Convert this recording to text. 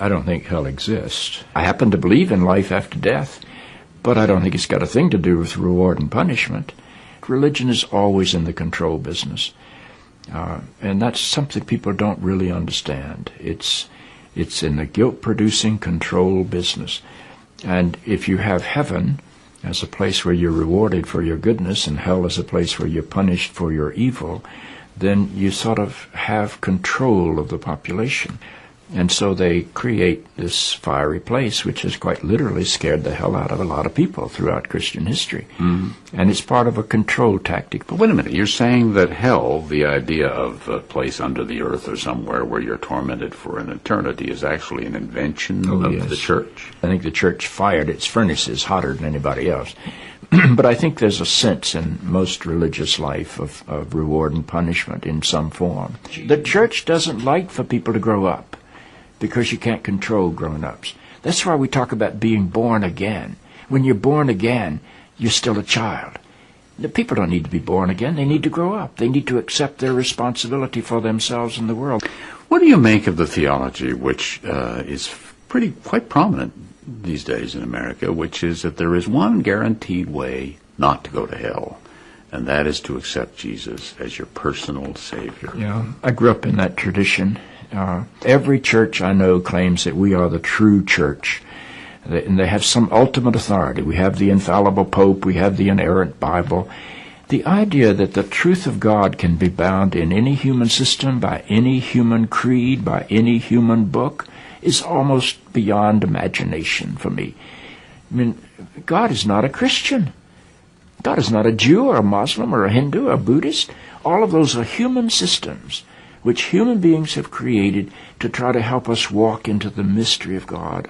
I don't think hell exists. I happen to believe in life after death, but I don't think it's got a thing to do with reward and punishment. Religion is always in the control business. And that's something people don't really understand. It's in the guilt-producing control business. And if you have heaven as a place where you're rewarded for your goodness and hell as a place where you're punished for your evil, then you sort of have control of the population. And so they create this fiery place, which has quite literally scared the hell out of a lot of people throughout Christian history. Mm-hmm. And it's part of a control tactic. But wait a minute, you're saying that hell, the idea of a place under the earth or somewhere where you're tormented for an eternity, is actually an invention of the church? I think the church fired its furnaces hotter than anybody else. But I think there's a sense in most religious life of reward and punishment in some form. The church doesn't like for people to grow up, because you can't control grown-ups. That's why we talk about being born again. When you're born again, you're still a child. The people don't need to be born again. They need to grow up. They need to accept their responsibility for themselves and the world. What do you make of the theology, which is quite prominent these days in America, which is that there is one guaranteed way not to go to hell, and that is to accept Jesus as your personal Savior? Yeah, I grew up in that tradition. Every church I know claims that we are the true church, and they have some ultimate authority. We have the infallible Pope, we have the inerrant Bible. The idea that the truth of God can be bound in any human system, by any human creed, by any human book, is almost beyond imagination for me. I mean, God is not a Christian. God is not a Jew or a Muslim or a Hindu or a Buddhist. All of those are human systems which human beings have created to try to help us walk into the mystery of God.